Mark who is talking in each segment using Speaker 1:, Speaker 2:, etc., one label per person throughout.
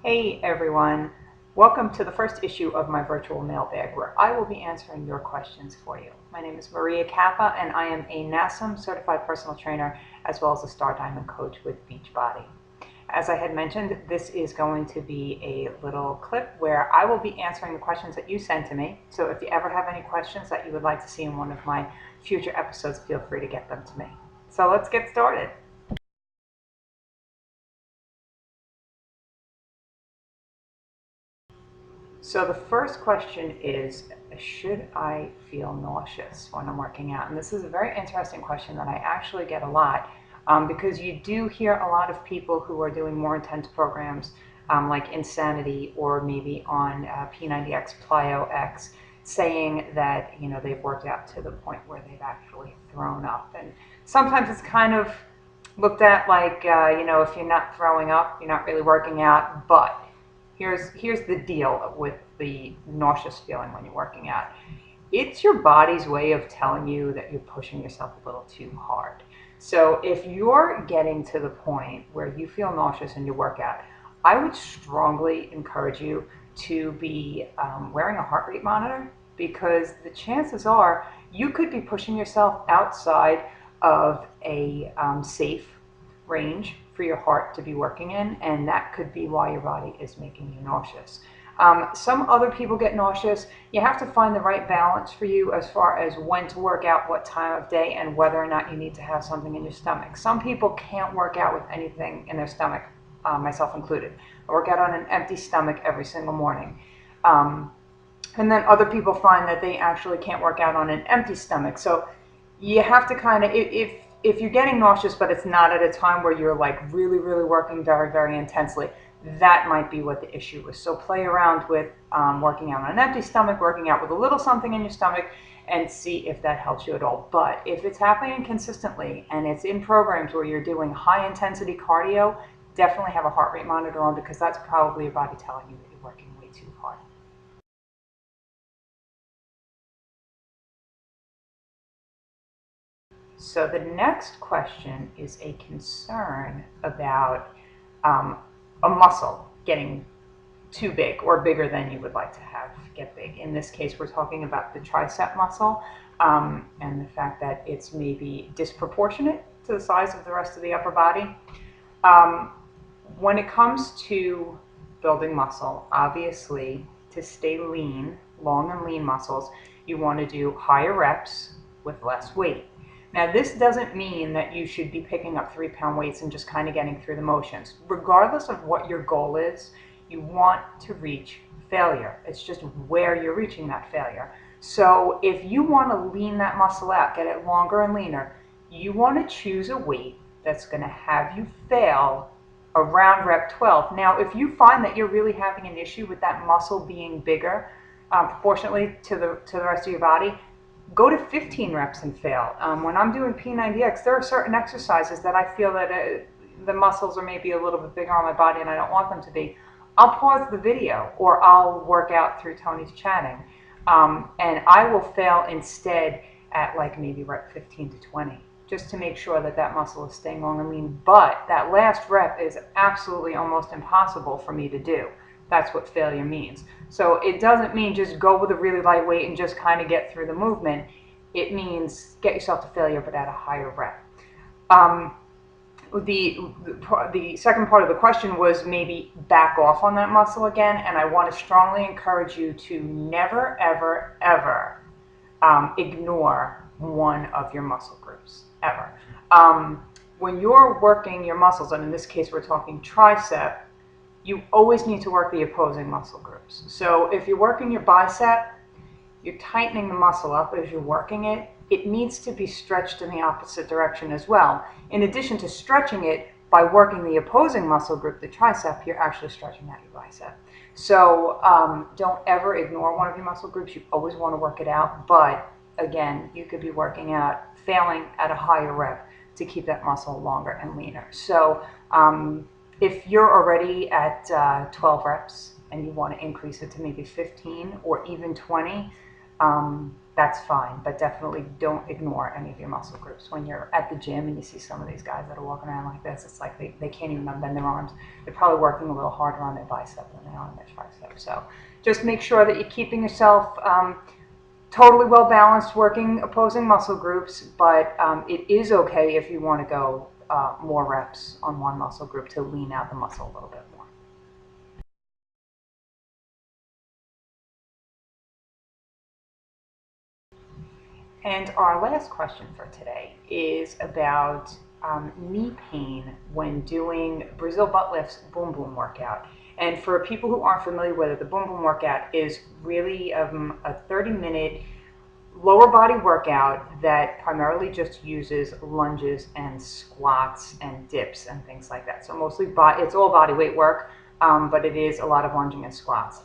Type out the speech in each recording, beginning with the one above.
Speaker 1: Hey everyone, welcome to the first issue of my virtual mailbag where I will be answering your questions for you. My name is Maria Cappa and I am a NASM certified personal trainer as well as a Star Diamond coach with Beachbody. As I had mentioned, this is going to be a little clip where I will be answering the questions that you send to me. So if you ever have any questions that you would like to see in one of my future episodes, feel free to get them to me. So let's get started. So the first question is, should I feel nauseous when I'm working out? And this is a very interesting question that I actually get a lot because you do hear a lot of people who are doing more intense programs like Insanity or maybe on P90X, Plyo X, saying that they've worked out to the point where they've actually thrown up. And sometimes it's kind of looked at like, if you're not throwing up, you're not really working out, but here's the deal with the nauseous feeling when you're working out. It's your body's way of telling you that you're pushing yourself a little too hard. So if you're getting to the point where you feel nauseous in your workout, I would strongly encourage you to be wearing a heart rate monitor, because the chances are you could be pushing yourself outside of a safe range for your heart to be working in, and that could be why your body is making you nauseous. Some other people get nauseous. You have to find the right balance for you as far as when to work out, what time of day, and whether or not you need to have something in your stomach. Some people can't work out with anything in their stomach, myself included. I work out on an empty stomach every single morning. And then other people find that they actually can't work out on an empty stomach. So you have to kind of, if you're getting nauseous, but it's not at a time where you're like really, really working very, very intensely, that might be what the issue is. So play around with working out on an empty stomach, working out with a little something in your stomach, and see if that helps you at all. But if it's happening consistently and it's in programs where you're doing high intensity cardio, definitely have a heart rate monitor on, because that's probably your body telling you that you're working way too hard. So the next question is a concern about a muscle getting too big or bigger than you would like to have get big. In this case, we're talking about the tricep muscle and the fact that it's maybe disproportionate to the size of the rest of the upper body. When it comes to building muscle, obviously, to stay lean, long and lean muscles, you want to do higher reps with less weight. Now, this doesn't mean that you should be picking up 3-pound weights and just kind of getting through the motions. Regardless of what your goal is, you want to reach failure. It's just where you're reaching that failure. So if you want to lean that muscle out, get it longer and leaner, you want to choose a weight that's going to have you fail around rep 12. Now, if you find that you're really having an issue with that muscle being bigger proportionately to the rest of your body, go to 15 reps and fail. When I'm doing P90X, there are certain exercises that I feel that the muscles are maybe a little bit bigger on my body and I don't want them to be. I'll pause the video or I'll work out through Tony's chatting. And I will fail instead at like maybe rep 15 to 20, just to make sure that that muscle is staying long and lean. But that last rep is absolutely almost impossible for me to do. That's what failure means. So it doesn't mean just go with a really light weight and just kind of get through the movement. It means get yourself to failure, but at a higher rep. The second part of the question was maybe back off on that muscle again, and I want to strongly encourage you to never, ever, ever ignore one of your muscle groups, ever. When you're working your muscles, and in this case we're talking tricep, you always need to work the opposing muscle groups. So if you're working your bicep, you're tightening the muscle up as you're working it. It needs to be stretched in the opposite direction as well. In addition to stretching it, by working the opposing muscle group, the tricep, you're actually stretching out your bicep. So don't ever ignore one of your muscle groups. You always want to work it out. But again, you could be working out, failing at a higher rep to keep that muscle longer and leaner. So if you're already at 12 reps and you want to increase it to maybe 15 or even 20, that's fine, but definitely don't ignore any of your muscle groups. When you're at the gym and you see some of these guys that are walking around like this, it's like they can't even bend their arms. They're probably working a little harder on their bicep than they are on their tricep. So just make sure that you're keeping yourself totally well balanced, working opposing muscle groups, but it is okay if you want to go more reps on one muscle group to lean out the muscle a little bit more. And our last question for today is about knee pain when doing Brazil butt lifts boom boom workout. And for people who aren't familiar with it, the boom boom workout is really a 30-minute lower body workout that primarily just uses lunges and squats and dips and things like that. So mostly it's all body weight work, but it is a lot of lunging and squats.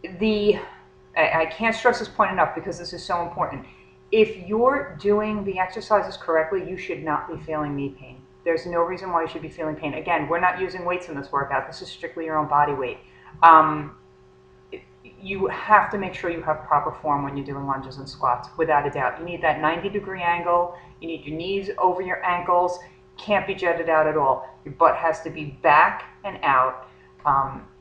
Speaker 1: I can't stress this point enough because this is so important. If you're doing the exercises correctly, you should not be feeling knee pain. There's no reason why you should be feeling pain. Again, we're not using weights in this workout. This is strictly your own body weight. You have to make sure you have proper form when you're doing lunges and squats, without a doubt. You need that 90-degree angle. You need your knees over your ankles. Can't be jutted out at all. Your butt has to be back and out.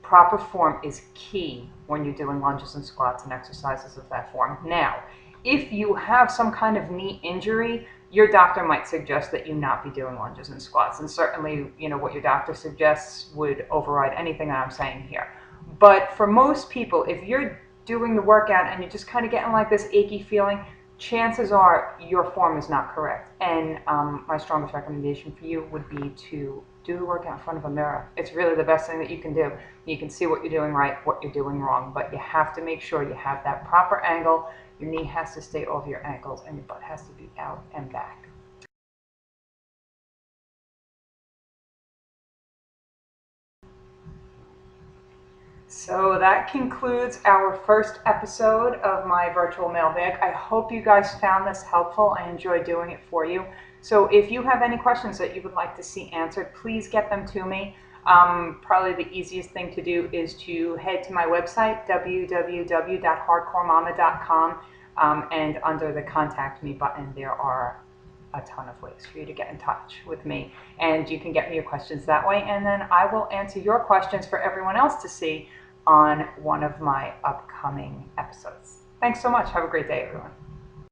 Speaker 1: Proper form is key when you're doing lunges and squats and exercises of that form. Now, if you have some kind of knee injury, your doctor might suggest that you not be doing lunges and squats. And certainly, what your doctor suggests would override anything that I'm saying here. But for most people, if you're doing the workout and you're just kind of getting like this achy feeling, chances are your form is not correct. And my strongest recommendation for you would be to do the workout in front of a mirror. It's really the best thing that you can do. You can see what you're doing right, what you're doing wrong, but you have to make sure you have that proper angle. Your knee has to stay over your ankles and your butt has to be out and back. So that concludes our first episode of my virtual mailbag. I hope you guys found this helpful. I enjoy doing it for you. So if you have any questions that you would like to see answered, please get them to me. Probably the easiest thing to do is to head to my website, www.hardcoremama.com, and under the Contact Me button, there are a ton of ways for you to get in touch with me. And you can get me your questions that way, and then I will answer your questions for everyone else to see on one of my upcoming episodes. Thanks so much. Have a great day, everyone.